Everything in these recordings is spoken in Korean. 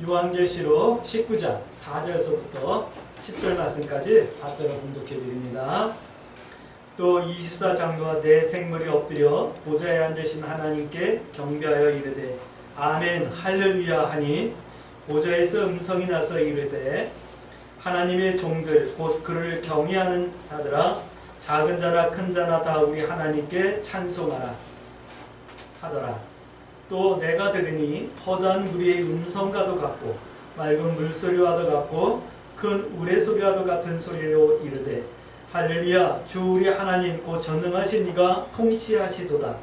요한계시록 19장 4절에서부터 10절 말씀까지 받들어 봉독해 드립니다. 또 24장로와 내 생물이 엎드려 보좌에 앉으신 하나님께 경배하여 이르되 아멘 할렐루야 하니 보좌에서 음성이 나서 이르되 하나님의 종들 곧 그를 경외하는 자들아 작은 자나 큰 자나 다 우리 하나님께 찬송하라 하더라. 또 내가 들으니 허다한 무리의 음성과도 같고 맑은 물소리와도 같고 큰 우레소리와도 같은 소리로 이르되 할렐루야 주 우리 하나님 곧 전능하신 이가 통치하시도다.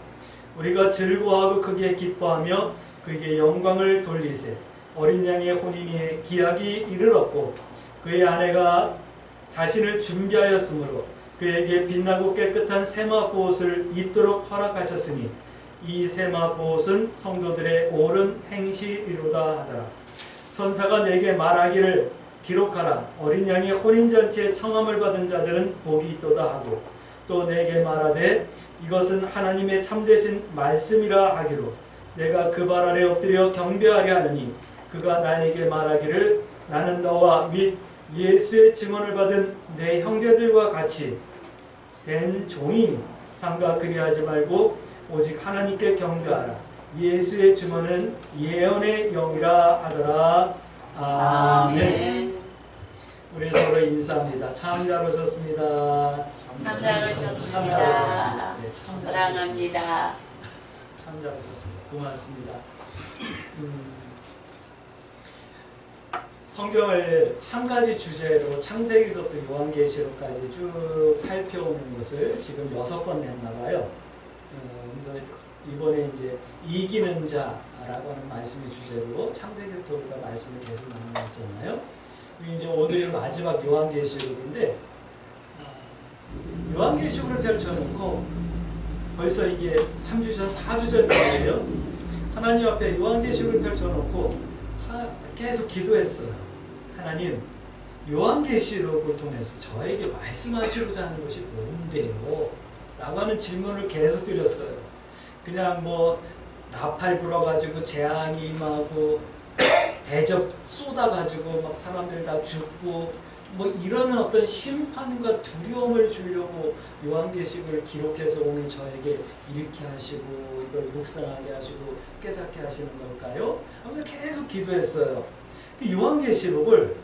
우리가 즐거워하고 크게 기뻐하며 그에게 영광을 돌리세. 어린 양의 혼인이 기약이 이르렀고 그의 아내가 자신을 준비하였으므로 그에게 빛나고 깨끗한 세마포옷을 입도록 허락하셨으니 이 세마포옷은 성도들의 옳은 행실이로다 하더라. 천사가 내게 말하기를 기록하라. 어린 양의 혼인잔치에 청함을 받은 자들은 복이 있도다 하고 또 내게 말하되 이것은 하나님의 참되신 말씀이라 하기로 내가 그 발 아래 엎드려 경배하려 하느니 그가 나에게 말하기를 나는 너와 및 예수의 증언을 받은 내 형제들과 같이 된 종이니 삼가 그리하지 말고 오직 하나님께 경배하라. 예수의 증언은 예언의 영이라 하더라. 아멘. 우리 서로 인사합니다. 참 잘 오셨습니다. 참 잘 오셨습니다. 사랑합니다. 참 잘 오셨습니다. 고맙습니다. 성경을 한 가지 주제로 창세기서부터 요한계시록까지 쭉 살펴오는 것을 지금 6번 했나봐요. 그래서 이번에 이제 이기는 자라고 하는 말씀의 주제로 창세기부터 우리가 말씀을 계속 나누었잖아요. 이제 오늘이 마지막 요한계시록인데 요한계시록을 펼쳐놓고 벌써 이게 3주전 4주전이에요. 하나님 앞에 요한계시록을 펼쳐놓고 계속 기도했어요. 하나님, 요한계시록을 통해서 저에게 말씀하시고자 하는 것이 뭔데요? 라고 하는 질문을 계속 드렸어요. 그냥 뭐 나팔 불어가지고 재앙이 임하고 대접 쏟아가지고 막 사람들 다 죽고 뭐 이런 어떤 심판과 두려움을 주려고 요한계시록을 기록해서 오늘 저에게 읽게 하시고 이걸 묵상하게 하시고 깨닫게 하시는 걸까요? 아무튼 계속 기도했어요. 요한계시록을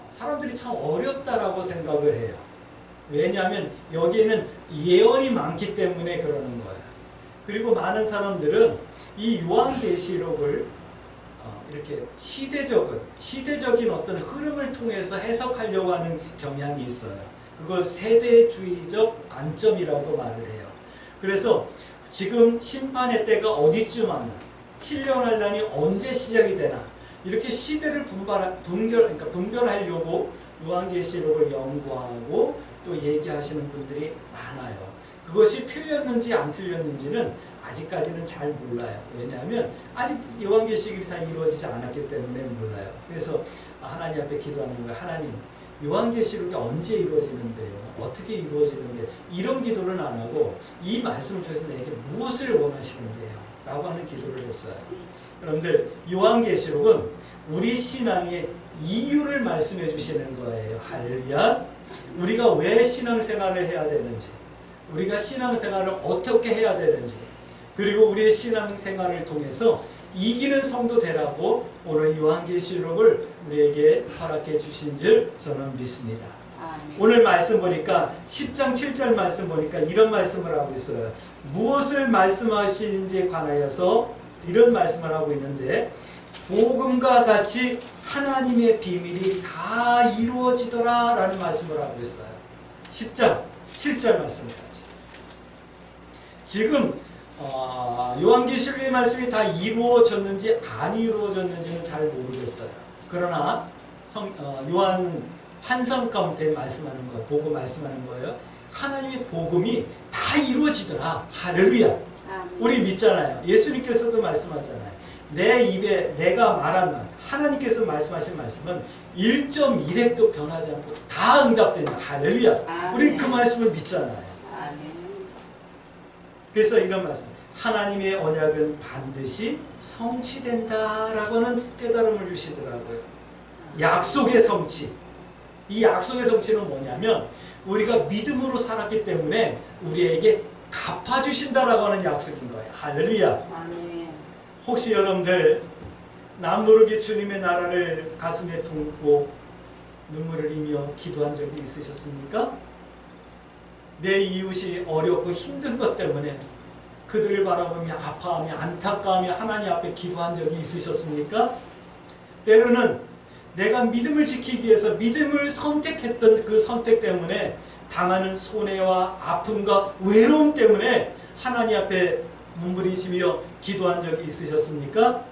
사람들이 참 어렵다라고 생각을 해요. 왜냐하면 여기에는 예언이 많기 때문에 그러는 거예요. 그리고 많은 사람들은 이 요한계시록을 이렇게 시대적인 어떤 흐름을 통해서 해석하려고 하는 경향이 있어요. 그걸 세대주의적 관점이라고 말을 해요. 그래서 지금 심판의 때가 어디쯤 왔나, 7년 환란이 언제 시작이 되나, 이렇게 시대를 분별하려고 요한계시록을 연구하고 또 얘기하시는 분들이 많아요. 그것이 틀렸는지 안 틀렸는지는 아직까지는 잘 몰라요. 왜냐하면 아직 요한계시록이 다 이루어지지 않았기 때문에 몰라요. 그래서 하나님 앞에 기도하는 거예요. 하나님, 요한계시록이 언제 이루어지는데요? 어떻게 이루어지는데? 이런 기도는 안 하고 이 말씀을 통해서 내게 무엇을 원하시는데요? 라고 하는 기도를 했어요. 여러분들, 요한계시록은 우리 신앙의 이유를 말씀해 주시는 거예요. 할렐루야. 우리가 왜 신앙생활을 해야 되는지, 우리가 신앙생활을 어떻게 해야 되는지, 그리고 우리의 신앙생활을 통해서 이기는 성도 되라고 오늘 요한계시록을 우리에게 허락해 주신 줄 저는 믿습니다. 아멘. 오늘 말씀 보니까 10장 7절 말씀 보니까 이런 말씀을 하고 있어요. 무엇을 말씀하시는지에 관하여서 이런 말씀을 하고 있는데 복음과 같이 하나님의 비밀이 다 이루어지더라 라는 말씀을 하고 있어요. 10장 7절 말씀까지. 지금 요한계시록의 말씀이 다 이루어졌는지 안 이루어졌는지는 잘 모르겠어요. 그러나 요한 환상 가운데 말씀하는 거예요. 보고 말씀하는 거예요. 하나님의 복음이 다 이루어지더라. 할렐루야. 아멘. 우리 믿잖아요. 예수님께서도 말씀하잖아요. 내 입에 내가 말한 말, 하나님께서 말씀하신 말씀은 1.1획도 변하지 않고 다 응답된다. 할렐루야. 아멘. 우리 그 말씀을 믿잖아요. 아멘. 그래서 이런 말씀, 하나님의 언약은 반드시 성취된다라고 하는 깨달음을 주시더라고요. 약속의 성취. 이 약속의 성취는 뭐냐면 우리가 믿음으로 살았기 때문에 우리에게 갚아주신다라고 하는 약속인 거예요. 할렐루야. 아멘. 혹시 여러분들 남모르게 주님의 나라를 가슴에 품고 눈물을 흘리며 기도한 적이 있으셨습니까? 내 이웃이 어렵고 힘든 것 때문에 그들을 바라보며 아파하며 안타까워하며 하나님 앞에 기도한 적이 있으셨습니까? 때로는 내가 믿음을 지키기 위해서 믿음을 선택했던 그 선택 때문에 당하는 손해와 아픔과 외로움 때문에 하나님 앞에 몸부림치며 기도한 적이 있으셨습니까?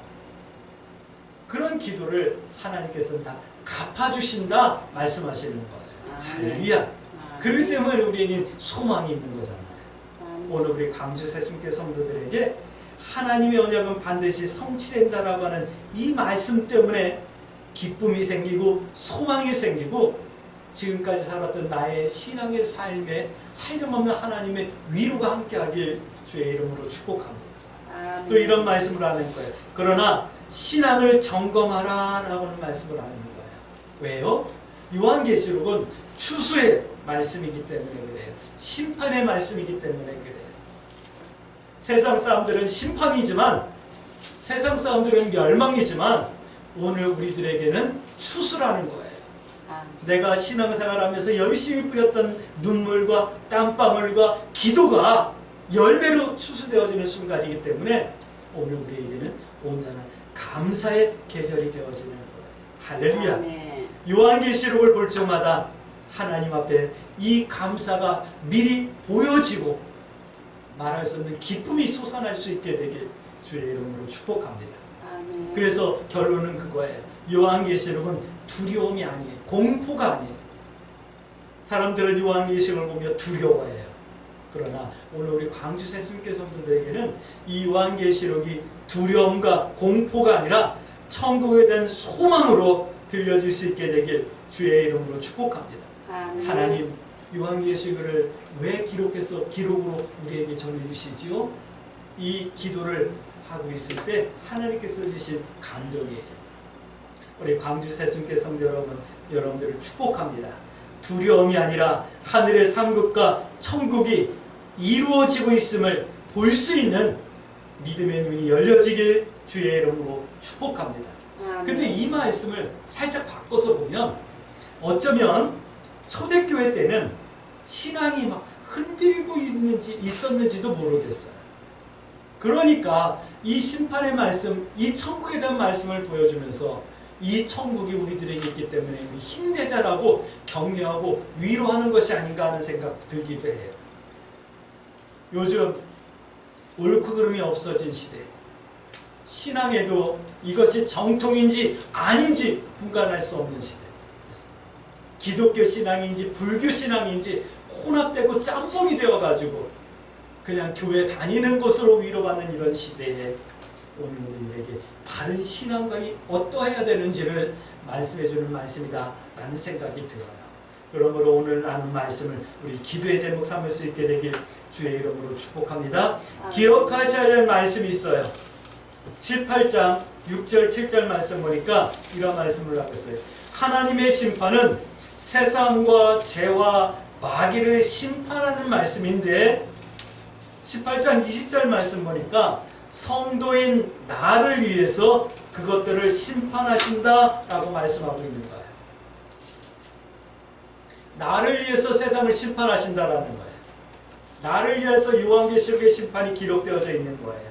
그런 기도를 하나님께서는 다 갚아주신다 말씀하시는 거예요. 할렐루야. 그렇기 때문에 우리에게 소망이 있는 거잖아요. 오늘 우리 광주 새순교 성도들에게 하나님의 언약은 반드시 성취된다라고 하는 이 말씀 때문에 기쁨이 생기고 소망이 생기고 지금까지 살았던 나의 신앙의 삶에 한량없는 하나님의 위로가 함께하길 주의 이름으로 축복합니다. 또 이런 말씀을 하는 거예요. 그러나 신앙을 점검하라 라고 하는 말씀을 하는 거예요. 왜요? 요한계시록은 추수의 말씀이기 때문에 그래요. 심판의 말씀이기 때문에 그래요. 세상 사람들은 심판이지만 세상 사람들은 멸망이지만 오늘 우리들에게는 추수라는 거예요. 내가 신앙생활하면서 열심히 뿌렸던 눈물과 땀방울과 기도가 열매로 추수되어지는 순간이기 때문에 오늘 우리에게는 온전한 감사의 계절이 되어지는 거예요. 할렐루야. 요한계시록을 볼 적마다 하나님 앞에 이 감사가 미리 보여지고 말할 수 없는 기쁨이 솟아날 수 있게 되길 주의 이름으로 축복합니다. 그래서 결론은 그거예요. 요한계시록은 두려움이 아니에요. 공포가 아니에요. 사람들은 요한계시록을 보며 두려워해요. 그러나 오늘 우리 광주 새순교 성도들에게는 이 요한계시록이 두려움과 공포가 아니라 천국에 대한 소망으로 들려줄 수 있게 되길 주의 이름으로 축복합니다. 하나님 요한계시록을 왜 기록해서 기록으로 우리에게 전해주시지요? 이 기도를 하고 있을 때 하나님께서 주신 감동이에요. 우리 광주 새순교 성도 여러분, 여러분들을 축복합니다. 두려움이 아니라 하늘의 상급과 천국이 이루어지고 있음을 볼 수 있는 믿음의 눈이 열려지길 주의 이름으로 축복합니다. 근데 이 말씀을 살짝 바꿔서 보면 어쩌면 초대교회 때는 신앙이 막 흔들고 있었는지도 모르겠어요. 그러니까 이 심판의 말씀, 이 천국에 대한 말씀을 보여주면서 이 천국이 우리들에게 있기 때문에 우리 힘내자라고 격려하고 위로하는 것이 아닌가 하는 생각도 들기도 해요. 요즘 옳고 그름이 없어진 시대, 신앙에도 이것이 정통인지 아닌지 분간할 수 없는 시대, 기독교 신앙인지 불교 신앙인지 혼합되고 짬뽕이 되어가지고 그냥 교회 다니는 것으로 위로받는 이런 시대에 오늘 우리에게 바른 신앙관이 어떠해야 되는지를 말씀해주는 말씀이다 라는 생각이 들어요. 그러므로 오늘 나눈 말씀을 우리 기도의 제목 삼을 수 있게 되길 주의 이름으로 축복합니다. 기억하셔야 될 말씀이 있어요. 18장 6절 7절 말씀 보니까 이런 말씀을 하고 있어요. 하나님의 심판은 세상과 죄와 마귀를 심판하는 말씀인데 18장 20절 말씀 보니까 성도인 나를 위해서 그것들을 심판하신다 라고 말씀하고 있는 거예요. 나를 위해서 세상을 심판하신다라는 거예요. 나를 위해서 요한계시록의 심판이 기록되어져 있는 거예요.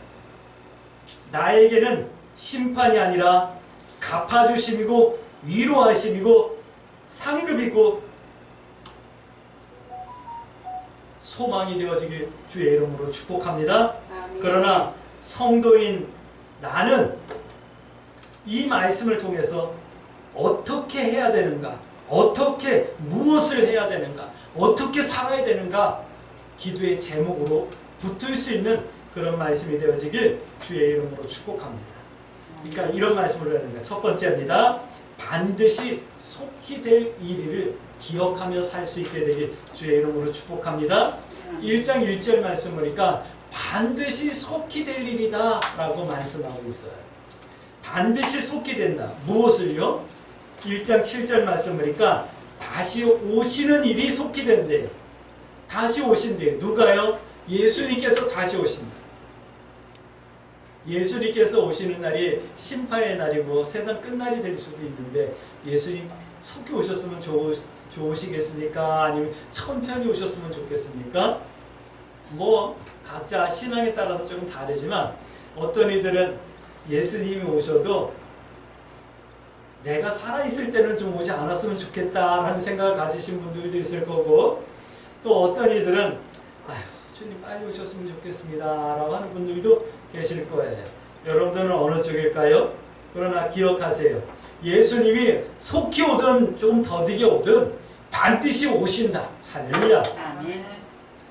나에게는 심판이 아니라 갚아주심이고 위로하심이고 상급이고 소망이 되어지길 주의 이름으로 축복합니다. 아멘. 그러나 성도인 나는 이 말씀을 통해서 어떻게 해야 되는가, 어떻게 무엇을 해야 되는가, 어떻게 살아야 되는가 기도의 제목으로 붙을 수 있는 그런 말씀이 되어지길 주의 이름으로 축복합니다. 그러니까 이런 말씀을 해야 됩니다. 첫 번째입니다. 반드시 속히 될 일을 기억하며 살 수 있게 되길 주의 이름으로 축복합니다. 1장 1절 말씀 보니까 반드시 속히 될 일이다 라고 말씀하고 있어요. 반드시 속히 된다. 무엇을요? 1장 7절 말씀 보니까 다시 오시는 일이 속히 된대요. 다시 오신대요. 누가요? 예수님께서 다시 오신다. 예수님께서 오시는 날이 심판의 날이고 세상 끝날이 될 수도 있는데 예수님 속히 오셨으면 좋으시겠습니까? 아니면 천천히 오셨으면 좋겠습니까? 뭐 각자 신앙에 따라서 조금 다르지만 어떤 이들은 예수님이 오셔도 내가 살아있을 때는 좀 오지 않았으면 좋겠다라는 생각을 가지신 분들도 있을 거고, 또 어떤 이들은 아휴 주님 빨리 오셨으면 좋겠습니다 라고 하는 분들도 계실 거예요. 여러분들은 어느 쪽일까요? 그러나 기억하세요. 예수님이 속히 오든 좀 더디게 오든 반드시 오신다. 할렐루야. 아멘.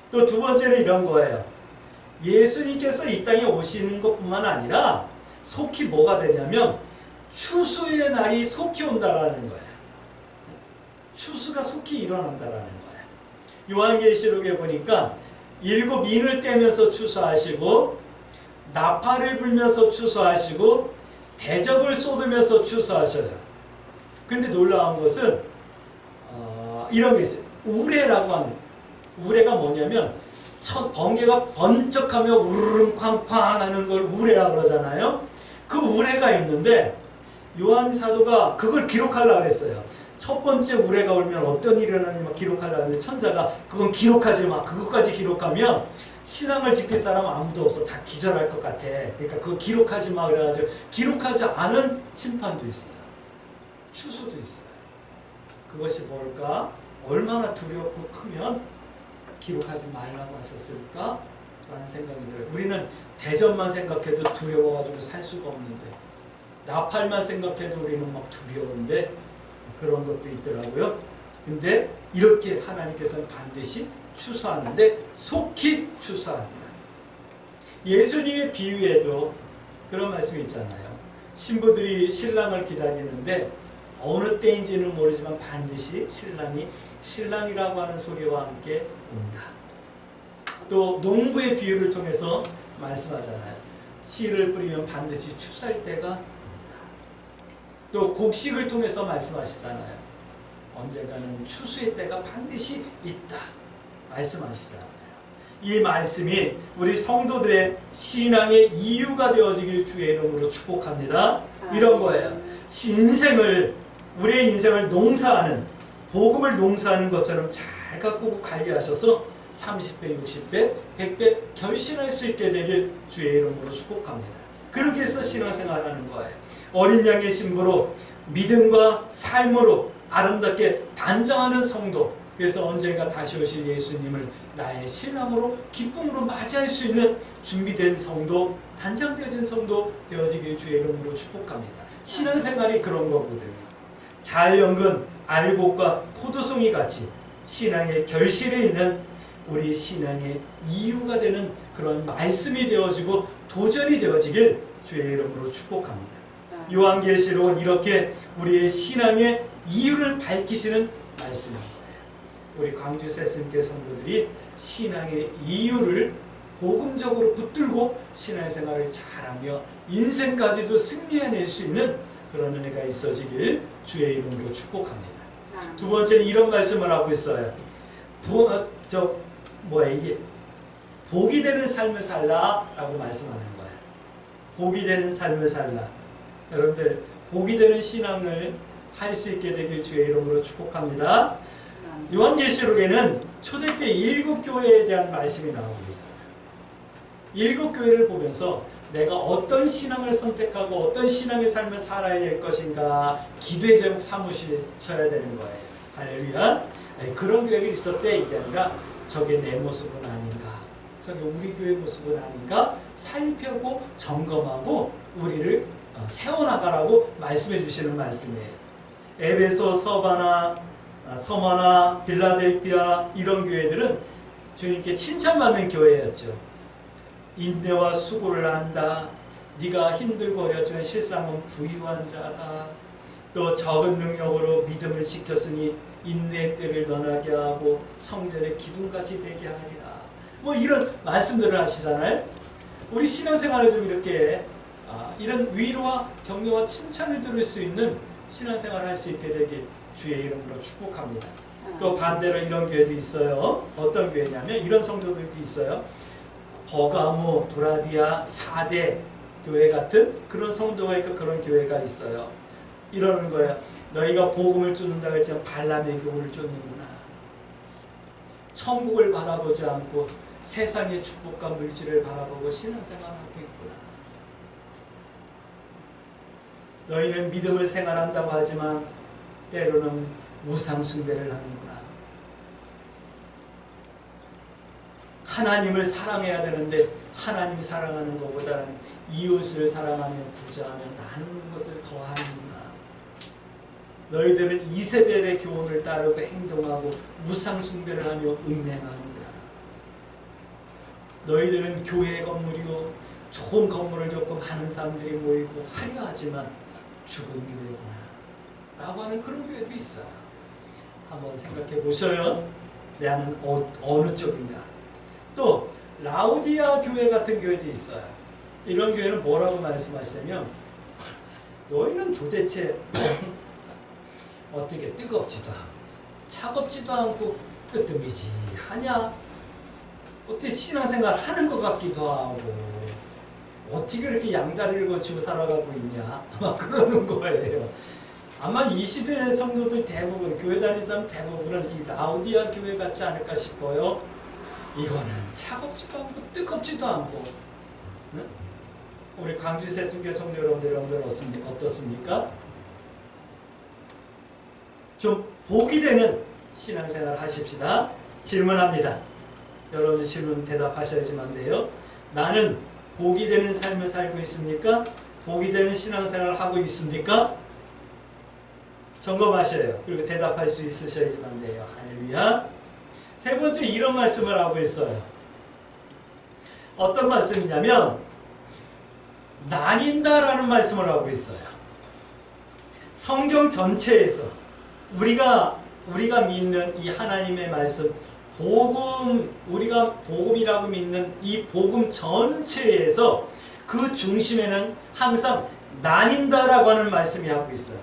또 두 번째는 이런 거예요. 예수님께서 이 땅에 오시는 것뿐만 아니라 속히 뭐가 되냐면 추수의 날이 속히 온다라는 거예요. 추수가 속히 일어난다라는 거예요. 요한계시록에 보니까 7 인을 떼면서 추수하시고 나팔을 불면서 추수하시고 대접을 쏟으면서 추수하셔요. 근데 놀라운 것은 이런 게 있어요. 우레라고 하는, 우레가 뭐냐면 번개가 번쩍하며 우르릉 쾅쾅 하는 걸 우레라고 그러잖아요. 그 우레가 있는데 요한 사도가 그걸 기록하려고 했어요. 첫 번째 우레가 울면 어떤 일이 일어나는지 기록하려고 했는데 천사가 그건 기록하지 마. 그것까지 기록하면 신앙을 지킬 사람 아무도 없어. 다 기절할 것 같아. 그러니까 그거 기록하지 마. 그래가지고 기록하지 않은 심판도 있어요. 추수도 있어요. 그것이 뭘까? 얼마나 두렵고 크면 기록하지 말라고 하셨을까? 라는 생각이 들어요. 우리는 대전만 생각해도 두려워가지고 살 수가 없는데, 나팔만 생각해도 우리는 막 두려운데 그런 것도 있더라고요. 근데 이렇게 하나님께서는 반드시 추수하는데 속히 추수한다. 예수님의 비유에도 그런 말씀이 있잖아요. 신부들이 신랑을 기다리는데 어느 때인지는 모르지만 반드시 신랑이 신랑이라고 하는 소리와 함께 온다. 또 농부의 비유를 통해서 말씀하잖아요. 씨를 뿌리면 반드시 추수할 때가 온다. 또 곡식을 통해서 말씀하시잖아요. 언젠가는 추수의 때가 반드시 있다 말씀하시잖아요. 이 말씀이 우리 성도들의 신앙의 이유가 되어지길 주의 이름으로 축복합니다. 이런 거예요. 우리의 인생을 농사하는, 복음을 농사하는 것처럼 잘 가꾸고 관리하셔서 30배, 60배, 100배 결신할 수 있게 되길 주의 이름으로 축복합니다. 그렇게 해서 신앙생활하는 거예요. 어린 양의 신부로 믿음과 삶으로 아름답게 단장하는 성도, 그래서 언젠가 다시 오실 예수님을 나의 신앙으로 기쁨으로 맞이할 수 있는 준비된 성도, 단장되어진 성도 되어지길 주의 이름으로 축복합니다. 신앙생활이 그런 거거든요. 잘 연근 알곡과 포도송이 같이 신앙의 결실에 있는 우리 신앙의 이유가 되는 그런 말씀이 되어지고 도전이 되어지길 주의 이름으로 축복합니다. 요한계시록은 이렇게 우리의 신앙의 이유를 밝히시는 말씀입니다. 우리 광주 세순교 성도들이 신앙의 이유를 복음적으로 붙들고 신앙생활을 잘하며 인생까지도 승리해낼 수 있는 그런 은혜가 있어지길 주의 이름으로 축복합니다. 두 번째는 이런 말씀을 하고 있어요. 이게 복이 되는 삶을 살라라고 말씀하는 거예요. 복이 되는 삶을 살라. 여러분들 복이 되는 신앙을 할 수 있게 되길 주의 이름으로 축복합니다. 요한계시록에는 초대교회 7교회에 대한 말씀이 나오고 있어요. 7교회를 보면서 내가 어떤 신앙을 선택하고 어떤 신앙의 삶을 살아야 될 것인가 기도의 제목 삼으셔야 되는 거예요. 할렐루야. 그런 교회가 있었대 이게 아니라 저게 내 모습은 아닌가, 저게 우리 교회 모습은 아닌가 살펴보고 점검하고 우리를 세워나가라고 말씀해 주시는 말씀이에요. 에베소, 서머나, 빌라델피아 이런 교회들은 주님께 칭찬받는 교회였죠. 인내와 수고를 한다. 네가 힘들고 어려지만 실상은 부유한 자다. 또 적은 능력으로 믿음을 지켰으니 인내의 때를 너나게 하고 성전의 기둥같이 되게 하리라. 뭐 이런 말씀들을 하시잖아요. 우리 신앙생활을 좀 이렇게 이런 위로와 격려와 칭찬을 들을 수 있는 신앙생활을 할 수 있게 되길 주의 이름으로 축복합니다. 또 반대로 이런 교회도 있어요. 어떤 교회냐면 이런 성도들도 있어요. 버가모, 두라디아, 사대 교회 같은 그런 성도가 있고 그런 교회가 있어요. 이러는 거예요. 너희가 복음을 쫓는다고 했지만 발람의 교훈을 쫓는구나. 천국을 바라보지 않고 세상의 축복과 물질을 바라보고 신앙생활하고 있구나. 너희는 믿음을 생활한다고 하지만 때로는 우상 숭배를 하는구나. 하나님을 사랑해야 되는데 하나님 사랑하는 것보다는 이웃을 사랑하며 구제하며 나누는 것을 더하는구나. 너희들은 이세벨의 교훈을 따르고 행동하고 우상 숭배를 하며 음행하는구나. 너희들은 교회 건물이요 좋은 건물을 짓고 많은 사람들이 모이고 화려하지만 죽은 교회구나 라고 하는 그런 교회도 있어요. 한번 생각해 보셔요. 나는 어느 쪽인가. 또 라우디아 교회 같은 교회도 있어요. 이런 교회는 뭐라고 말씀하시냐면 너희는 도대체 어떻게 뜨겁지도 않고 차갑지도 않고 뜨뜻미지하냐? 어떻게 신앙생활 하는 것 같기도 하고 어떻게 이렇게 양다리를 거치고 살아가고 있냐? 막 그러는 거예요. 아마 이 시대 성도들 대부분, 교회 다니는 사람 대부분은 이 라우디아 교회 같지 않을까 싶어요. 이거는 차갑지도 않고 뜨겁지도 않고. 네? 우리 광주 세순교 성도 여러분들 어떻습니까? 좀 복이 되는 신앙생활 하십시다. 질문합니다. 여러분들 질문 대답하셔야지만 돼요. 나는 복이 되는 삶을 살고 있습니까? 복이 되는 신앙생활을 하고 있습니까? 점검하셔요. 그리고 대답할 수 있으셔야지만 돼요. 할렐루야. 세 번째 이런 말씀을 하고 있어요. 어떤 말씀이냐면 나뉜다라는 말씀을 하고 있어요. 성경 전체에서 우리가 믿는 이 하나님의 말씀 복음, 우리가 복음이라고 믿는 이 복음 전체에서 그 중심에는 항상 나뉜다라고 하는 말씀이 하고 있어요.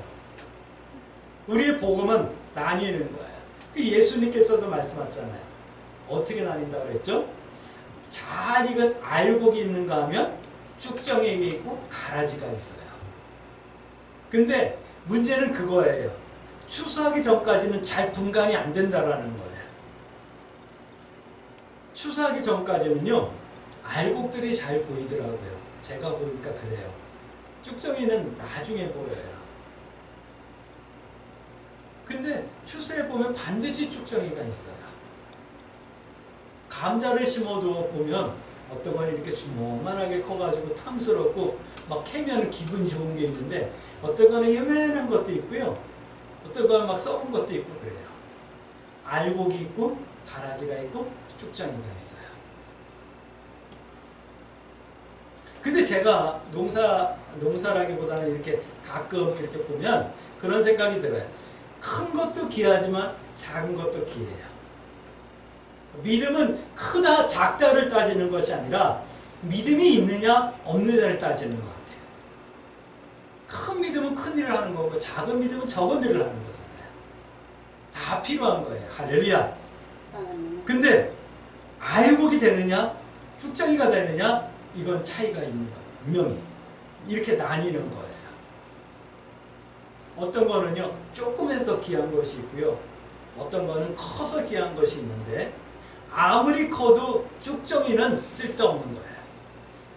우리의 복음은 나뉘는 거예요. 예수님께서도 말씀하셨잖아요. 어떻게 나뉜다고 그랬죠? 잘 익은 알곡이 있는가 하면 쭉정이가 있고 가라지가 있어요. 근데 문제는 그거예요. 추수하기 전까지는 잘 분간이 안 된다라는 거예요. 추수하기 전까지는요, 알곡들이 잘 보이더라고요. 제가 보니까 그래요. 쭉정이는 나중에 보여요. 근데 추수해 보면 반드시 쭉정이가 있어요. 감자를 심어도 보면 어떤 건 이렇게 주먹만하게 커가지고 탐스럽고 막 캐면 기분 좋은 게 있는데 어떤 거는 요만한 것도 있고요. 어떤 거는 막 썩은 것도 있고 그래요. 알곡이 있고 가라지가 있고 쭉정이가 있어요. 근데 제가 농사라기보다는 이렇게 가끔 이렇게 보면 그런 생각이 들어요. 큰 것도 귀하지만 작은 것도 귀해요. 믿음은 크다 작다를 따지는 것이 아니라 믿음이 있느냐 없느냐를 따지는 것 같아요. 큰 믿음은 큰 일을 하는 거고 작은 믿음은 적은 일을 하는 거잖아요. 다 필요한 거예요. 할렐루야. 근데 알곡이 되느냐 쭉정이가 되느냐 이건 차이가 있는 거예요. 분명히 이렇게 나뉘는 거예요. 어떤 거는요 조금해서 더 귀한 것이 있고요. 어떤 거는 커서 귀한 것이 있는데 아무리 커도 쭉정이는 쓸데없는 거예요.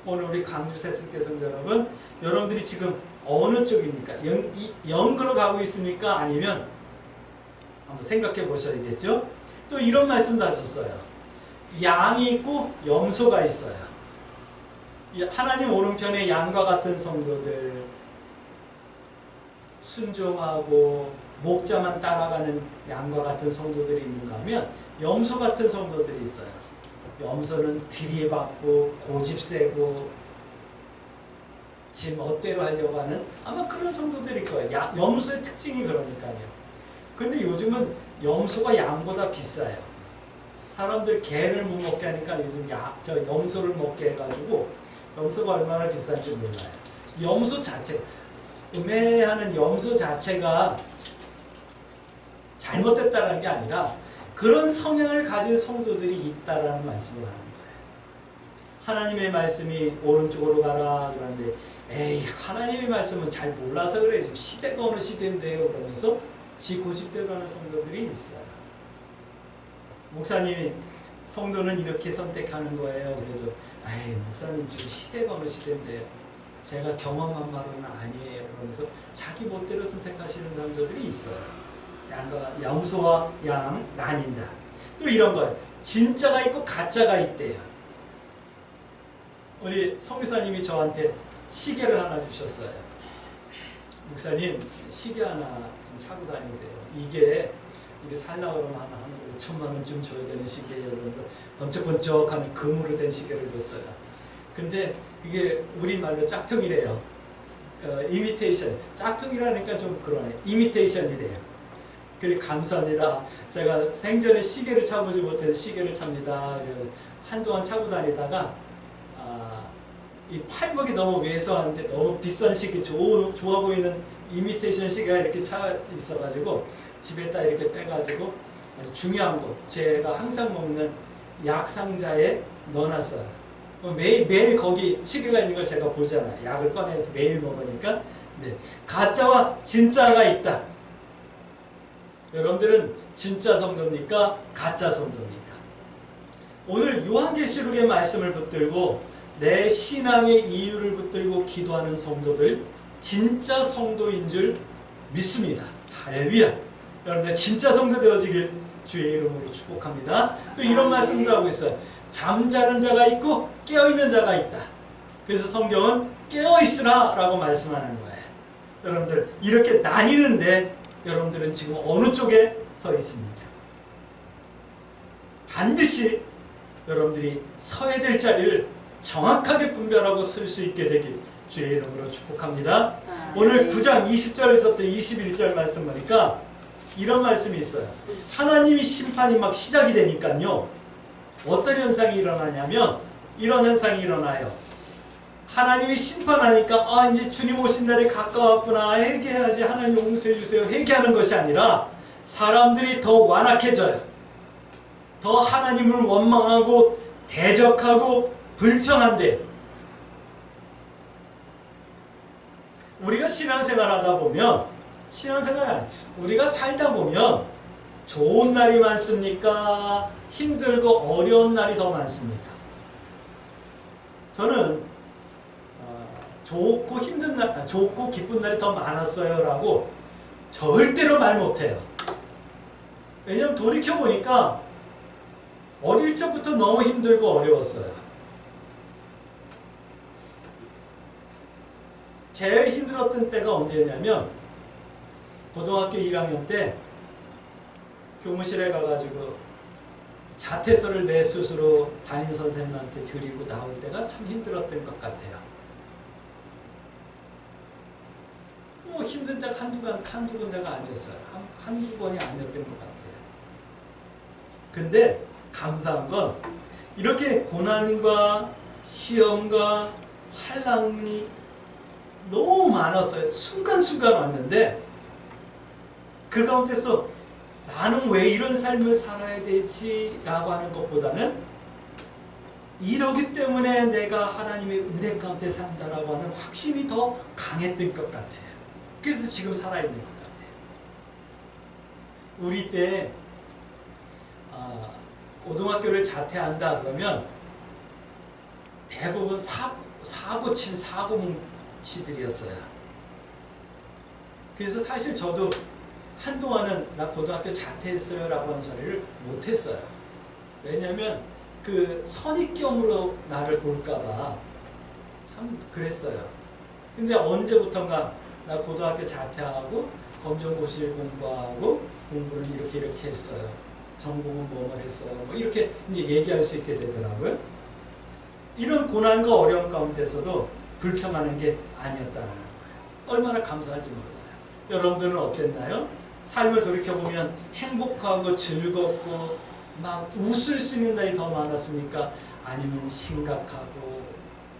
오늘 우리 강주 세순교 성도 여러분, 여러분들이 지금 어느 쪽입니까? 영으로 가고 있습니까? 아니면 한번 생각해 보셔야겠죠? 또 이런 말씀도 하셨어요. 양이 있고 염소가 있어요. 하나님 오른편에 양과 같은 성도들, 순종하고 목자만 따라가는 양과 같은 성도들이 있는가 하면 염소 같은 성도들이 있어요. 염소는 들이받고 고집세고 지 멋대로 하려고 하는 아마 그런 성도들일 거예요. 염소의 특징이 그러니까요. 근데 요즘은 염소가 양보다 비싸요. 사람들 개를 못 먹게 하니까 요즘 염소를 먹게 해가지고 염소가 얼마나 비싼지 몰라요. 염소 자체, 음해하는 염소 자체가 잘못됐다는 게 아니라 그런 성향을 가진 성도들이 있다라는 말씀을 하는 거예요. 하나님의 말씀이 오른쪽으로 가라 그러는데 에이 하나님의 말씀은 잘 몰라서 그래. 지금 시대가 어느 시대인데요. 그러면서 지 고집대로 하는 성도들이 있어요. 목사님이 성도는 이렇게 선택하는 거예요. 그래도 에이 목사님 지금 시대가 어느 시대인데요. 제가 경험한 바로는 아니에요. 그러면서 자기 멋대로 선택하시는 사람들이 있어요. 염소와 양 나뉜다. 또 이런 거예요. 진짜가 있고 가짜가 있대요. 우리 성교사님이 저한테 시계를 하나 주셨어요. 목사님 시계 하나 좀 차고 다니세요. 이게 살려고 그러면 한 5천만 원쯤 줘야 되는 시계예요. 그러면서 번쩍번쩍하는 금으로 된 시계를 줬어요. 근데 이게 우리말로 짝퉁이래요. 이미테이션. 짝퉁이라니까 좀 그러네. 이미테이션이래요. 그래 감사합니다. 제가 생전에 시계를 차보지 못해서 시계를 찹니다. 한동안 차고 다니다가 이 팔목이 너무 왜소한데 너무 비싼 시계, 좋아 보이는 이미테이션 시계가 이렇게 차 있어가지고 집에다 이렇게 빼가지고 아주 중요한 곳, 제가 항상 먹는 약 상자에 넣어놨어요. 매일 거기 시계가 있는 걸 제가 보잖아요. 약을 꺼내서 매일 먹으니까. 네. 가짜와 진짜가 있다. 여러분들은 진짜 성도입니까? 가짜 성도입니까? 오늘 요한계시록의 말씀을 붙들고 내 신앙의 이유를 붙들고 기도하는 성도들 진짜 성도인 줄 믿습니다. 할렐루야. 여러분들 진짜 성도 되어지길 주의 이름으로 축복합니다. 또 이런 말씀도 하고 있어요. 잠자는 자가 있고 깨어있는 자가 있다. 그래서 성경은 깨어있으라 라고 말씀하는 거예요. 여러분들 이렇게 나뉘는데 여러분들은 지금 어느 쪽에 서 있습니까? 반드시 여러분들이 서야 될 자리를 정확하게 분별하고 설 수 있게 되길 주의 이름으로 축복합니다. 오늘 9장 20절에서부터 21절 말씀 보니까 이런 말씀이 있어요. 하나님이 심판이 막 시작이 되니까요. 어떤 현상이 일어나냐면 이런 현상이 일어나요. 하나님이 심판하니까 이제 주님 오신 날이 가까웠구나. 회개해야지. 하나님 용서해 주세요. 회개하는 것이 아니라 사람들이 더 완악해져요. 더 하나님을 원망하고 대적하고 불평한데 우리가 신앙생활 하다 보면 우리가 살다 보면 좋은 날이 많습니까? 힘들고 어려운 날이 더 많습니까? 저는 좋고 힘든 날, 좋고 기쁜 날이 더 많았어요 라고 절대로 말 못해요. 왜냐하면 돌이켜보니까 어릴 적부터 너무 힘들고 어려웠어요. 제일 힘들었던 때가 언제냐면 고등학교 1학년 때 교무실에 가가지고 자퇴서를 내 스스로 담임 선생님한테 드리고 나올 때가 참 힘들었던 것 같아요. 뭐 힘든 데가 한두 군데가 아니었어요. 한두 번이 아니었던 것 같아요. 근데 감사한 건 이렇게 고난과 시험과 환난이 너무 많았어요. 순간순간 왔는데 그 가운데서 나는 왜 이런 삶을 살아야 되지? 라고 하는 것보다는 이러기 때문에 내가 하나님의 은혜 가운데 산다라고 하는 확신이 더 강했던 것 같아요. 그래서 지금 살아있는 것 같아요. 우리 때 고등학교를 자퇴한다 그러면 대부분 사고 친 사고뭉치들이었어요. 그래서 사실 저도 한동안은 나 고등학교 자퇴했어요 라고 하는 소리를 못했어요. 왜냐하면 그 선입견으로 나를 볼까봐 참 그랬어요. 근데 언제부턴가 나 고등학교 자퇴하고 검정고시를 공부하고 공부를 이렇게 했어요. 전공은 뭐뭐 했어요. 뭐 이렇게 이제 얘기할 수 있게 되더라고요. 이런 고난과 어려움 가운데서도 불평하는 게 아니었다는 거예요. 얼마나 감사한지 몰라요. 여러분들은 어땠나요? 삶을 돌이켜보면 행복하고 즐겁고 막 웃을 수 있는 날이 더 많았습니까? 아니면 심각하고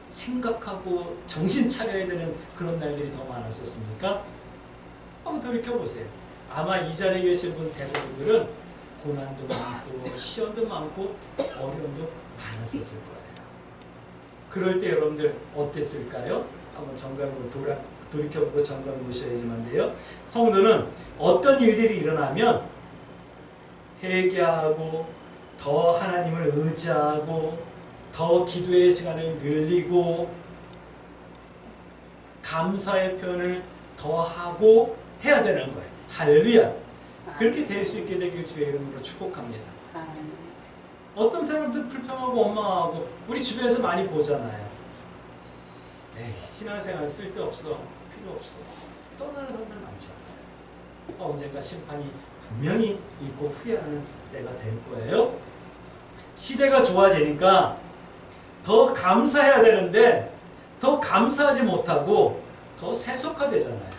생각하고 정신 차려야 되는 그런 날들이 더 많았었습니까? 한번 돌이켜보세요. 아마 이 자리에 계신 분 대부분들은 고난도 많고 시험도 많고 어려움도 많았었을 거예요. 그럴 때 여러분들 어땠을까요? 한번 점검으로 돌이켜보고 점검해 보셔야지만요. 성도는 어떤 일들이 일어나면 회개하고 더 하나님을 의지하고 더 기도의 시간을 늘리고 감사의 표현을 더 하고 해야 되는 거예요. 할렐루야. 그렇게 될 수 있게 되길 주의 이름으로 축복합니다. 어떤 사람들 불평하고 원망하고 우리 주변에서 많이 보잖아요. 에이, 신앙생활 쓸데없어. 필요 없어. 떠나는 사람들 많잖아요. 언젠가 심판이 분명히 있고 후회하는 때가 될 거예요. 시대가 좋아지니까 더 감사해야 되는데 더 감사하지 못하고 더 세속화되잖아요.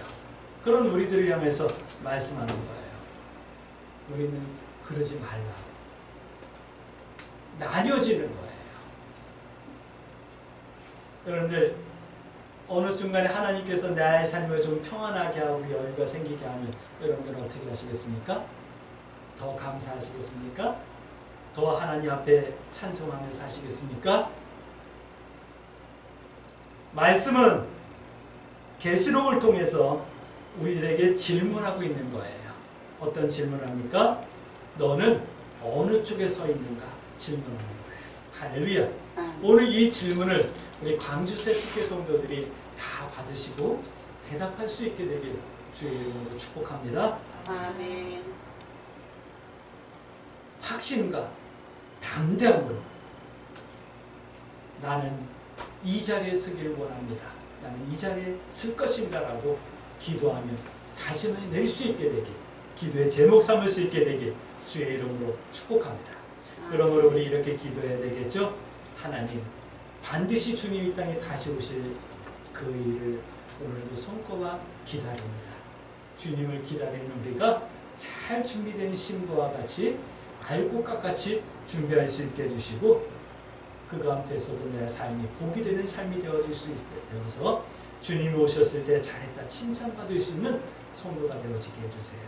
그런 우리들을 향해서 말씀하는 거예요. 우리는 그러지 말라. 나뉘어지는 거예요. 여러분들 어느 순간에 하나님께서 나의 삶을 좀 평안하게 하고 여유가 생기게 하면 여러분들은 어떻게 하시겠습니까? 더 감사하시겠습니까? 더 하나님 앞에 찬송하며 사시겠습니까? 말씀은 계시록을 통해서 우리들에게 질문하고 있는 거예요. 어떤 질문을 합니까? 너는 어느 쪽에 서 있는가? 질문하는 거예요. 할렐루야. 오늘 이 질문을 우리 광주새 특회 성도들이 다 받으시고 대답할 수 있게 되길 주의 이름으로 축복합니다. 아멘. 확신과 담대함으로 나는 이 자리에 서기를 원합니다. 나는 이 자리에 설 것인가 라고 기도하며 다짐을 낼 수 있게 되길, 기도의 제목 삼을 수 있게 되길 주의 이름으로 축복합니다. 그러므로 우리 이렇게 기도해야 되겠죠? 하나님, 반드시 주님 이 땅에 다시 오실 그 일을 오늘도 손꼽아 기다립니다. 주님을 기다리는 우리가 잘 준비된 신부와 같이 알곡과 같이 준비할 수 있게 해주시고 그 가운데서도 내 삶이 복이 되는 삶이 되어질 수 있어서 주님이 오셨을 때 잘했다 칭찬받을 수 있는 성도가 되어지게 해주세요.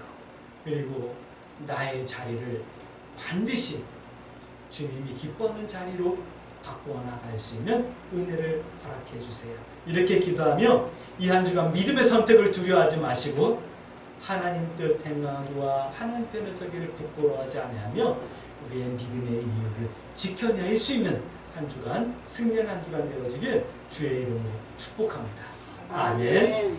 그리고 나의 자리를 반드시 주님이 기뻐하는 자리로 바꾸어 나갈 수 있는 은혜를 허락해 주세요. 이렇게 기도하며 이 한 주간 믿음의 선택을 두려워하지 마시고 하나님 뜻 행하기와 하나님 편에 서기를 부끄러워하지 아니하며 우리의 믿음의 이유를 지켜낼 수 있는 한 주간 승리한 한 주간 되어지길 주의 이름으로 축복합니다. 아멘.